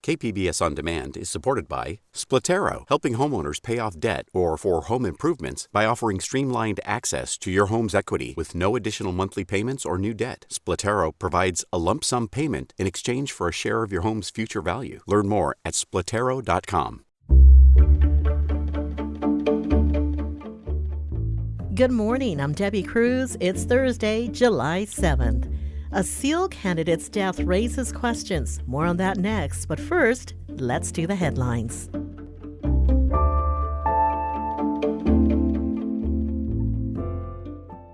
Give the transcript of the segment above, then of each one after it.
KPBS On Demand is supported by Splatero, helping homeowners pay off debt or for home improvements by offering streamlined access to your home's equity with no additional monthly payments or new debt. Splatero provides a lump sum payment in exchange for a share of your home's future value. Learn more at splatero.com. Good morning, I'm Debbie Cruz. It's Thursday, July 7th. A SEAL candidate's death raises questions. More on that next, but first, let's do the headlines.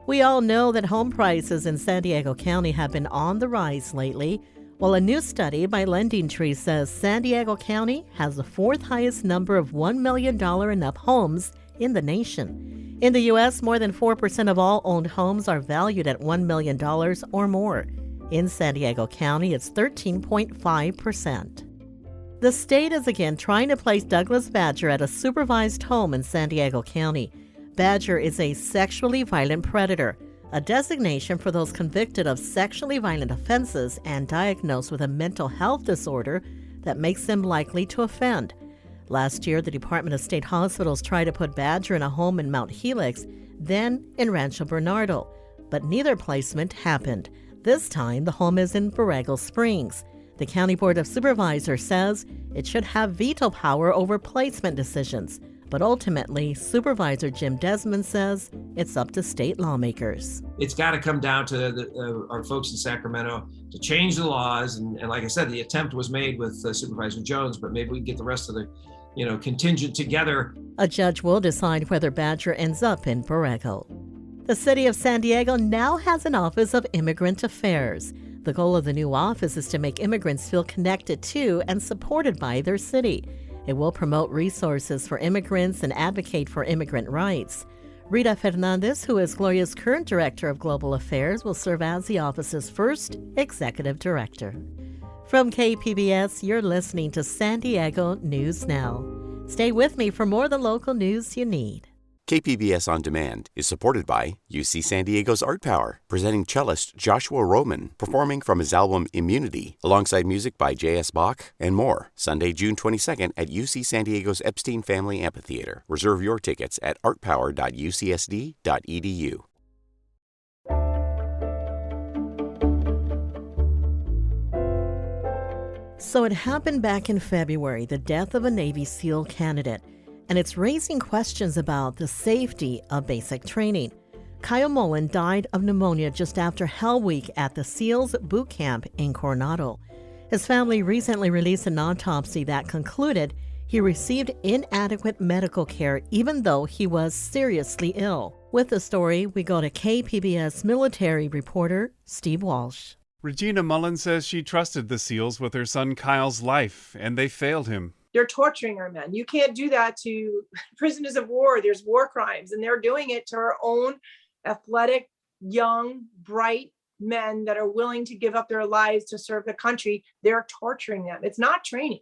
We all know that home prices in San Diego County have been on the rise lately. Well, a new study by Lending Tree says San Diego County has the fourth highest number of $1 million and up homes in the nation. In the U.S., more than 4% of all owned homes are valued at $1 million or more. In San Diego County, it's 13.5%. The state is again trying to place Douglas Badger at a supervised home in San Diego County. Badger is a sexually violent predator, a designation for those convicted of sexually violent offenses and diagnosed with a mental health disorder that makes them likely to offend. Last year, the Department of State Hospitals tried to put Badger in a home in Mount Helix, then in Rancho Bernardo, but neither placement happened. This time, the home is in Borrego Springs. The County Board of Supervisors says it should have veto power over placement decisions, but ultimately, Supervisor Jim Desmond says it's up to state lawmakers. It's got to come down to our folks in Sacramento to change the laws, and like I said, the attempt was made with Supervisor Jones, but maybe we can get the rest of the contingent together. A judge will decide whether Badger ends up in Borrego. The city of San Diego now has an Office of Immigrant Affairs. The goal of the new office is to make immigrants feel connected to and supported by their city. It will promote resources for immigrants and advocate for immigrant rights. Rita Fernandez, who is Gloria's current Director of Global Affairs, will serve as the office's first Executive Director. From KPBS, you're listening to San Diego News Now. Stay with me for more of the local news you need. KPBS On Demand is supported by UC San Diego's Art Power, presenting cellist Joshua Roman, performing from his album Immunity, alongside music by J.S. Bach and more. Sunday, June 22nd at UC San Diego's Epstein Family Amphitheater. Reserve your tickets at artpower.ucsd.edu. So it happened back in February, the death of a Navy SEAL candidate, and it's raising questions about the safety of basic training. Kyle Mullen died of pneumonia just after Hell Week at the SEALs boot camp in Coronado. His family recently released an autopsy that concluded he received inadequate medical care even though he was seriously ill. With the story, we go to KPBS military reporter Steve Walsh. Regina Mullen says she trusted the SEALs with her son Kyle's life, and they failed him. They're torturing our men. You can't do that to prisoners of war. There's war crimes, and they're doing it to our own athletic, young, bright men that are willing to give up their lives to serve the country. They're torturing them. It's not training.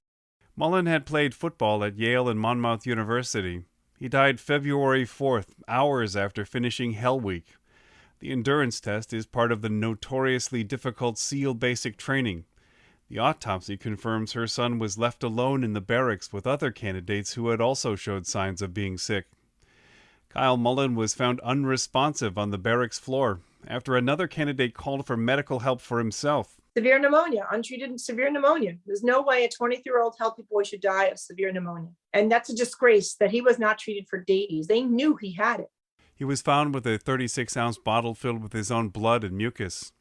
Mullen had played football at Yale and Monmouth University. He died February 4th, hours after finishing Hell Week. The endurance test is part of the notoriously difficult SEAL basic training. The autopsy confirms her son was left alone in the barracks with other candidates who had also showed signs of being sick. Kyle Mullen was found unresponsive on the barracks floor after another candidate called for medical help for himself. Severe pneumonia, untreated severe pneumonia. There's no way a 23-year-old healthy boy should die of severe pneumonia. And that's a disgrace that he was not treated for days. They knew he had it. He was found with a 36-ounce bottle filled with his own blood and mucus.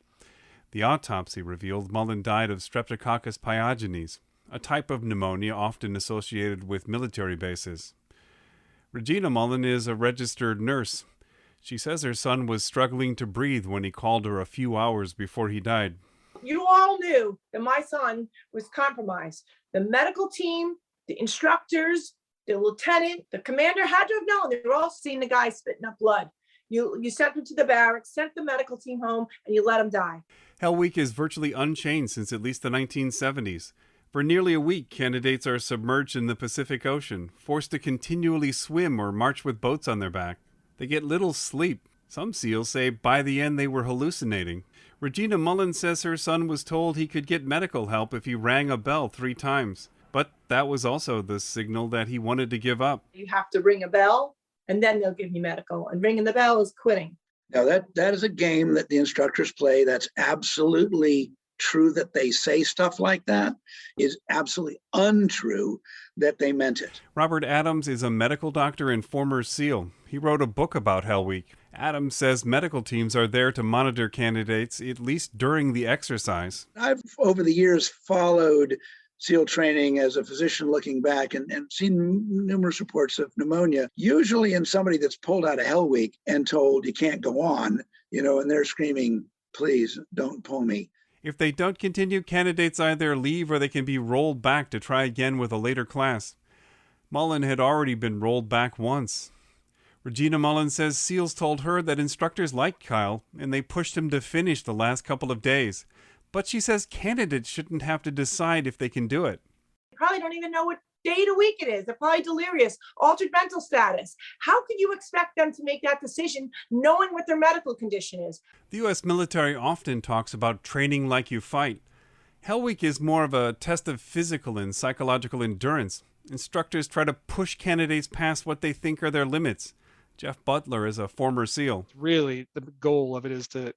The autopsy revealed Mullen died of Streptococcus pyogenes, a type of pneumonia often associated with military bases. Regina Mullen is a registered nurse. She says her son was struggling to breathe when he called her a few hours before he died. You all knew that my son was compromised. The medical team, the instructors, the lieutenant, the commander had to have known. They were all seeing the guy spitting up blood. You sent him to the barracks, sent the medical team home, and you let him die. Hell Week is virtually unchanged since at least the 1970s. For nearly a week, candidates are submerged in the Pacific Ocean, forced to continually swim or march with boats on their back. They get little sleep. Some SEALs say by the end they were hallucinating. Regina Mullen says her son was told he could get medical help if he rang a bell 3 times. But that was also the signal that he wanted to give up. You have to ring a bell and then they'll give you medical. And ringing the bell is quitting. Now that is a game that the instructors play. That's absolutely true that they say stuff like that. Is absolutely untrue that they meant it. Robert Adams is a medical doctor and former SEAL. He wrote a book about Hell Week. Adams says medical teams are there to monitor candidates at least during the exercise. I've, over the years, followed SEAL training as a physician looking back and seen numerous reports of pneumonia, usually in somebody that's pulled out of Hell Week and told you can't go on, and they're screaming, please don't pull me. If they don't continue, candidates either leave or they can be rolled back to try again with a later class. Mullen had already been rolled back once. Regina Mullen says SEALs told her that instructors liked Kyle and they pushed him to finish the last couple of days. But she says candidates shouldn't have to decide if they can do it. They probably don't even know what day of the week it is. They're probably delirious, altered mental status. How could you expect them to make that decision knowing what their medical condition is? The U.S. military often talks about training like you fight. Hell Week is more of a test of physical and psychological endurance. Instructors try to push candidates past what they think are their limits. Jeff Butler is a former SEAL. Really, the goal of it is to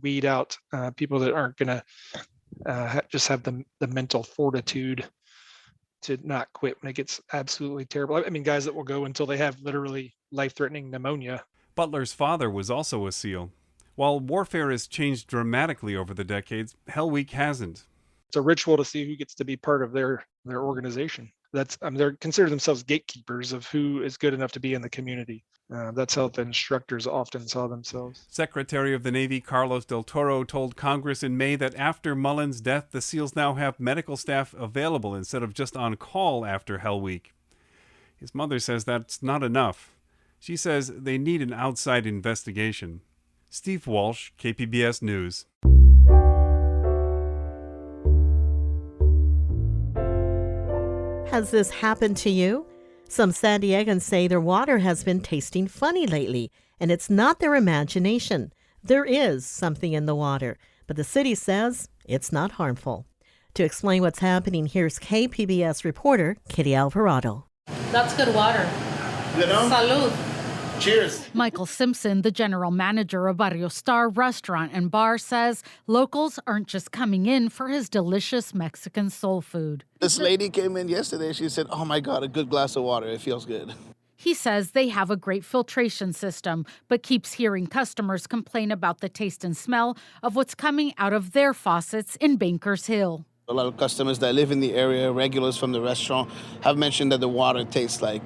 weed out people that aren't going to just have the mental fortitude to not quit when it gets absolutely terrible. I mean, guys that will go until they have literally life-threatening pneumonia. Butler's father was also a SEAL. While warfare has changed dramatically over the decades, Hell Week hasn't. It's a ritual to see who gets to be part of their organization. They're consider themselves gatekeepers of who is good enough to be in the community. That's how the instructors often saw themselves. Secretary of the Navy Carlos del Toro told Congress in May that after Mullen's death, the SEALs now have medical staff available instead of just on call after Hell Week. His mother says that's not enough. She says they need an outside investigation. Steve Walsh, KPBS News. Has this happened to you? Some San Diegans say their water has been tasting funny lately, and it's not their imagination. There is something in the water, but the city says it's not harmful. To explain what's happening, here's KPBS reporter Kitty Alvarado. That's good water. Salud. Cheers. Michael Simpson, the general manager of Barrio Star Restaurant and Bar, says locals aren't just coming in for his delicious Mexican soul food. This lady came in yesterday. She said, oh, my God, a good glass of water. It feels good. He says they have a great filtration system, but keeps hearing customers complain about the taste and smell of what's coming out of their faucets in Bankers Hill. A lot of customers that live in the area, regulars from the restaurant, have mentioned that the water tastes like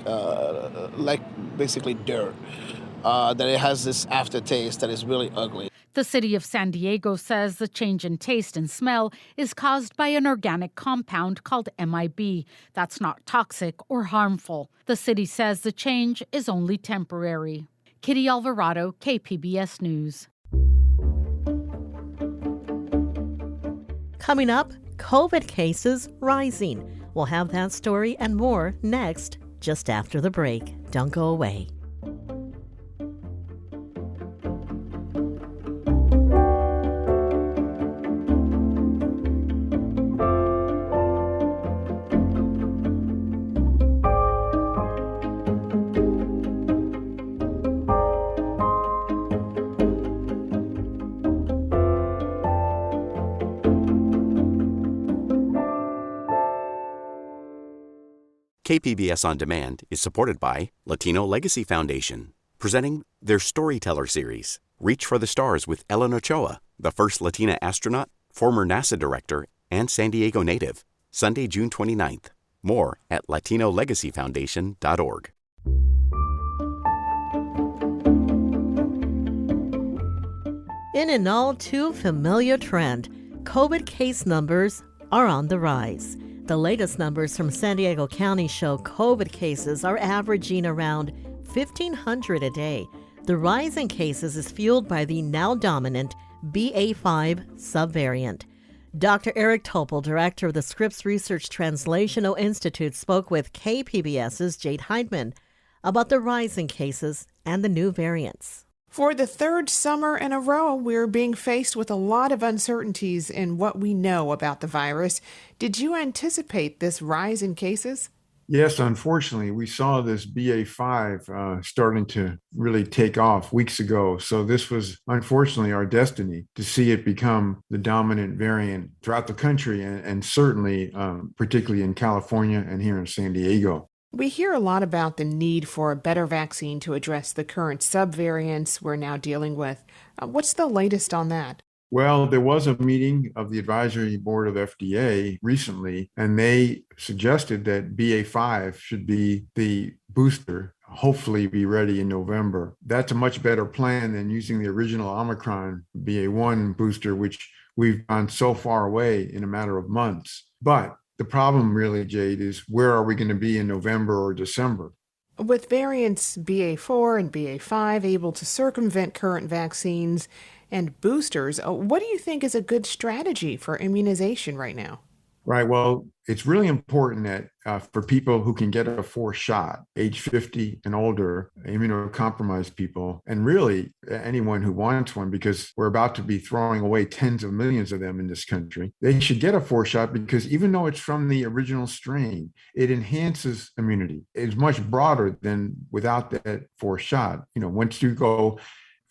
basically dirt, that it has this aftertaste that is really ugly. The city of San Diego says the change in taste and smell is caused by an organic compound called MIB that's not toxic or harmful. The city says the change is only temporary. Kitty Alvarado, KPBS News. Coming up, COVID cases rising. We'll have that story and more next, just after the break. Don't go away. KPBS On Demand is supported by Latino Legacy Foundation, presenting their Storyteller series, Reach for the Stars with Ellen Ochoa, the first Latina astronaut, former NASA director, and San Diego native, Sunday, June 29th. More at latinolegacyfoundation.org. In an all too familiar trend, COVID case numbers are on the rise. The latest numbers from San Diego County show COVID cases are averaging around 1,500 a day. The rise in cases is fueled by the now dominant BA.5 subvariant. Dr. Eric Topol, director of the Scripps Research Translational Institute, spoke with KPBS's Jade Heidman about the rise in cases and the new variants. For the third summer in a row, we're being faced with a lot of uncertainties in what we know about the virus. Did you anticipate this rise in cases? Yes, unfortunately, we saw this BA5 starting to really take off weeks ago. So this was unfortunately our destiny to see it become the dominant variant throughout the country and certainly particularly in California and here in San Diego. We hear a lot about the need for a better vaccine to address the current subvariants we're now dealing with. What's the latest on that? Well, there was a meeting of the advisory board of FDA recently, and they suggested that BA5 should be the booster, hopefully be ready in November. That's a much better plan than using the original Omicron BA1 booster, which we've gone so far away in a matter of months. But the problem really, Jade, is where are we going to be in November or December? With variants BA4 and BA5 able to circumvent current vaccines and boosters, what do you think is a good strategy for immunization right now? Right. Well, it's really important that for people who can get a fourth shot, age 50 and older, immunocompromised people, and really anyone who wants one, because we're about to be throwing away tens of millions of them in this country, they should get a fourth shot because even though it's from the original strain, it enhances immunity. It's much broader than without that fourth shot. Once you go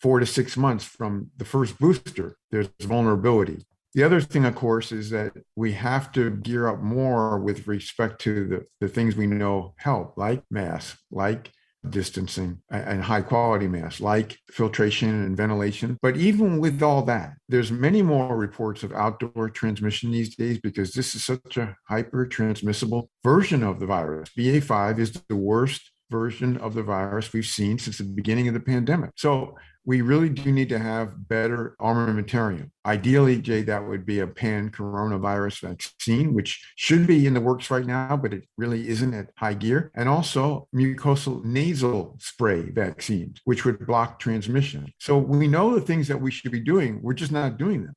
4 to 6 months from the first booster, there's vulnerability. The other thing, of course, is that we have to gear up more with respect to the things we know help, like masks, like distancing and high quality masks, like filtration and ventilation. But even with all that, there's many more reports of outdoor transmission these days because this is such a hyper transmissible version of the virus. BA5 is the worst version of the virus we've seen since the beginning of the pandemic. So we really do need to have better armamentarium. Ideally, Jay, that would be a pan-coronavirus vaccine, which should be in the works right now, but it really isn't at high gear. And also mucosal nasal spray vaccines, which would block transmission. So we know the things that we should be doing. We're just not doing them.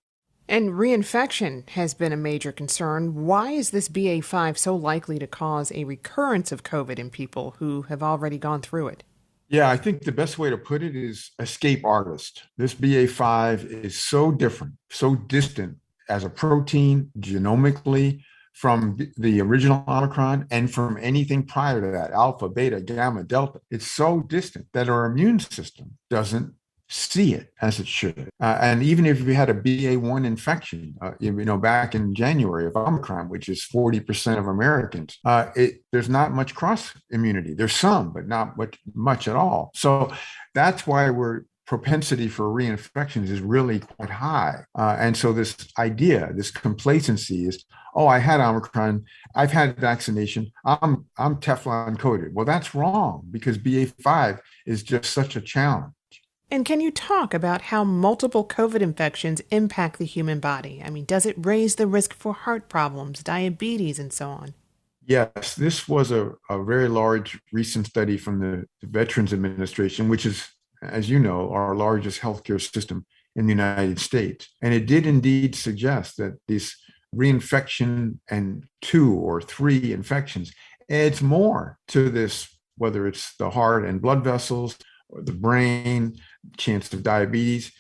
And reinfection has been a major concern. Why is this BA5 so likely to cause a recurrence of COVID in people who have already gone through it? Yeah, I think the best way to put it is escape artist. This BA5 is so different, so distant as a protein genomically from the original Omicron and from anything prior to that, alpha, beta, gamma, delta. It's so distant that our immune system doesn't see it as it should. And even if we had a BA1 infection, back in January of Omicron, which is 40% of Americans, there's not much cross immunity. There's some, but not much at all. So that's why propensity for reinfections is really quite high. And so this idea, this complacency is, I had Omicron, I've had vaccination, I'm Teflon coated. Well, that's wrong because BA5 is just such a challenge. And can you talk about how multiple COVID infections impact the human body? I mean, does it raise the risk for heart problems, diabetes, and so on? Yes, this was a very large recent study from the Veterans Administration, which is, as you know, our largest healthcare system in the United States. And it did indeed suggest that this reinfection and 2 or 3 infections adds more to this, whether it's the heart and blood vessels, or the brain, chance of diabetes,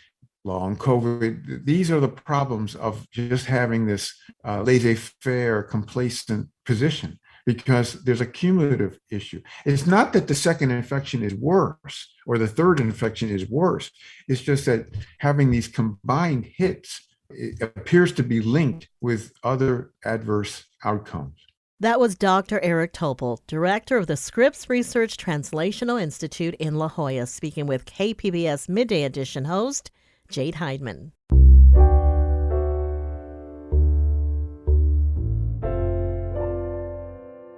long COVID. These are the problems of just having this laissez-faire, complacent position because there's a cumulative issue. It's not that the second infection is worse or the third infection is worse. It's just that having these combined hits, it appears to be linked with other adverse outcomes. That was Dr. Eric Topol, director of the Scripps Research Translational Institute in La Jolla, speaking with KPBS Midday Edition host Jade Heidman.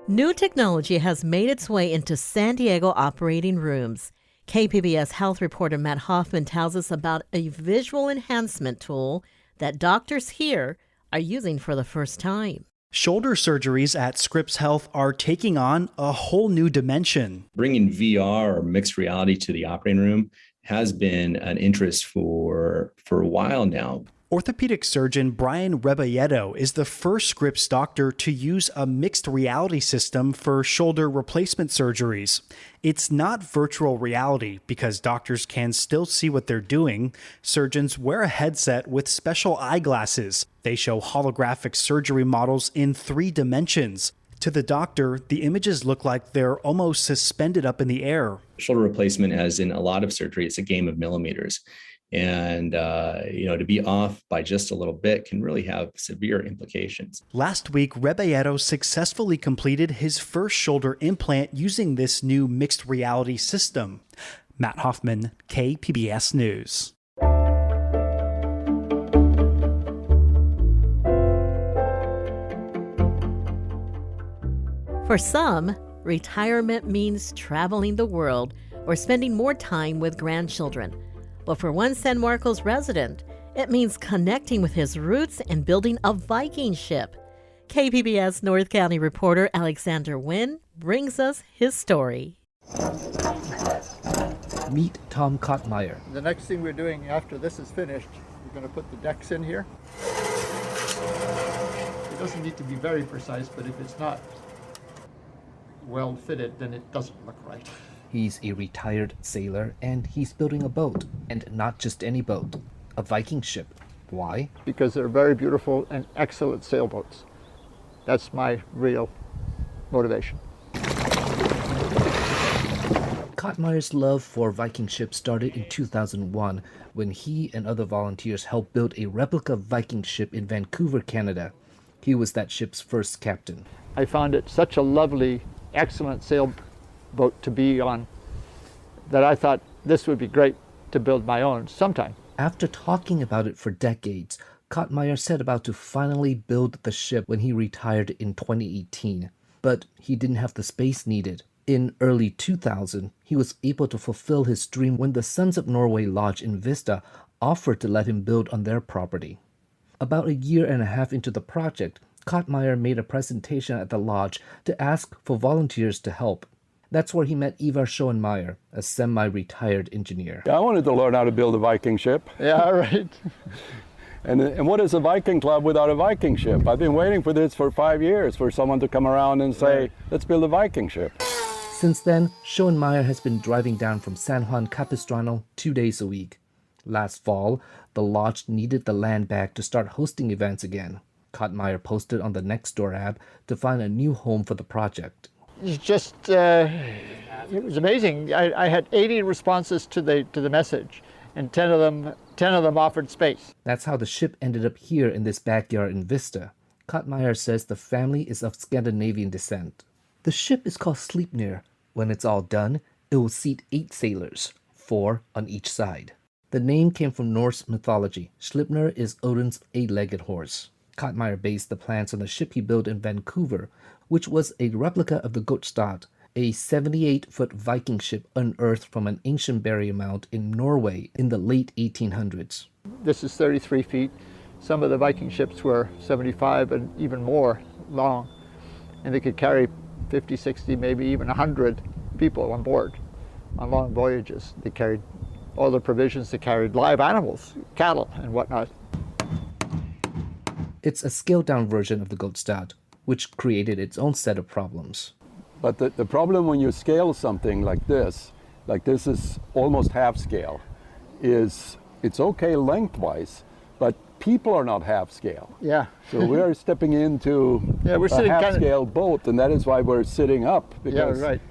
New technology has made its way into San Diego operating rooms. KPBS health reporter Matt Hoffman tells us about a visual enhancement tool that doctors here are using for the first time. Shoulder surgeries at Scripps Health are taking on a whole new dimension. Bringing VR or mixed reality to the operating room has been an interest for a while now. Orthopedic surgeon Brian Rebolledo is the first Scripps doctor to use a mixed reality system for shoulder replacement surgeries. It's not virtual reality because doctors can still see what they're doing. Surgeons wear a headset with special eyeglasses. They show holographic surgery models in 3 dimensions. To the doctor, the images look like they're almost suspended up in the air. Shoulder replacement, as in a lot of surgery, it's a game of millimeters. And, to be off by just a little bit can really have severe implications. Last week, Rebolledo successfully completed his first shoulder implant using this new mixed reality system. Matt Hoffman, KPBS News. For some, retirement means traveling the world or spending more time with grandchildren. But for one San Marcos resident, it means connecting with his roots and building a Viking ship. KPBS North County reporter Alexander Nguyen brings us his story. Meet Tom Kottmeyer. The next thing we're doing after this is finished, we're going to put the decks in here. It doesn't need to be very precise, but if it's not well fitted, then it doesn't look right. He's a retired sailor, and he's building a boat, and not just any boat, a Viking ship. Why? Because they're very beautiful and excellent sailboats. That's my real motivation. Kottmeyer's love for Viking ships started in 2001 when he and other volunteers helped build a replica Viking ship in Vancouver, Canada. He was that ship's first captain. I found it such a lovely, excellent sailboat to be on that I thought this would be great to build my own sometime. After talking about it for decades, Kottmeyer set about to finally build the ship when he retired in 2018. But he didn't have the space needed. In early 2000, he was able to fulfill his dream when the Sons of Norway Lodge in Vista offered to let him build on their property. About a year and a half into the project, Kottmeyer made a presentation at the lodge to ask for volunteers to help. That's where he met Ivar Schoenmeyer, a semi-retired engineer. I wanted to learn how to build a Viking ship. Yeah, right. And what is a Viking club without a Viking ship? I've been waiting for this for 5 years, for someone to come around and say, let's build a Viking ship. Since then, Schoenmeyer has been driving down from San Juan Capistrano 2 days a week. Last fall, the lodge needed the land back to start hosting events again. Kottmeyer posted on the Nextdoor app to find a new home for the project. It's just, it was amazing. I had 80 responses to the message, and 10 of them offered space. That's how the ship ended up here in this backyard in Vista. Kottmeyer says the family is of Scandinavian descent. The ship is called Sleipnir. When it's all done, it will seat 8 sailors, 4 on each side. The name came from Norse mythology. Sleipnir is Odin's 8-legged horse. Kottmeyer based the plans on the ship he built in Vancouver, which was a replica of the Godstad, a 78-foot Viking ship unearthed from an ancient burial mound in Norway in the late 1800s. This is 33 feet. Some of the Viking ships were 75 and even more long, and they could carry 50, 60, maybe even 100 people on board on long voyages. They carried all the provisions, they carried live animals, cattle and whatnot. It's a scaled-down version of the Godstad, which created its own set of problems. But the problem when you scale something like this is almost half scale, is it's okay lengthwise, but people are not half scale. Yeah. So we are stepping into we're a sitting half scale boat, and that is why we're sitting up. Because yeah, right.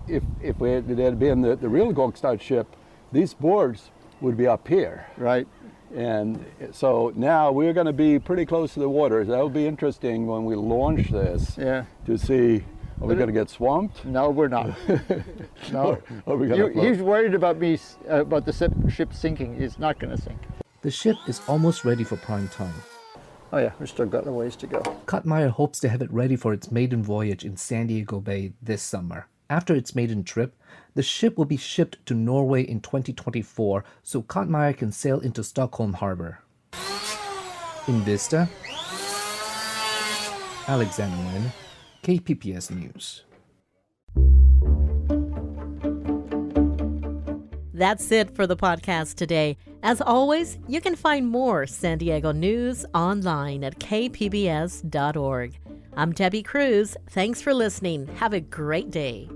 If it had been the real Gokstad ship, these boards would be up here. Right. And so now we're going to be pretty close to the water. That'll be interesting when we launch this to see, are we going to get swamped? No, we're not. No. Are we gonna he's worried about me, about the ship sinking. It's not going to sink. The ship is almost ready for prime time. Oh yeah, we've still got a ways to go. Kottmeyer hopes to have it ready for its maiden voyage in San Diego Bay this summer. After its maiden trip, the ship will be shipped to Norway in 2024 so Kottmeyer can sail into Stockholm Harbor. In Vista, Alexander Nguyen, KPBS News. That's it for the podcast today. As always, you can find more San Diego news online at kpbs.org. I'm Debbie Cruz. Thanks for listening. Have a great day.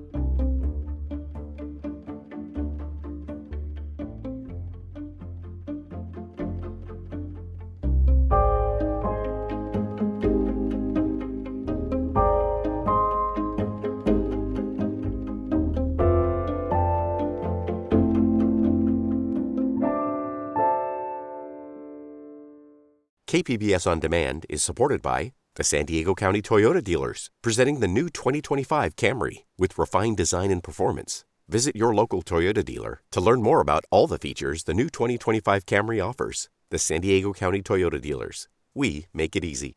KPBS On Demand is supported by the San Diego County Toyota dealers, presenting the new 2025 Camry with refined design and performance. Visit your local Toyota dealer to learn more about all the features the new 2025 Camry offers. The San Diego County Toyota dealers. We make it easy.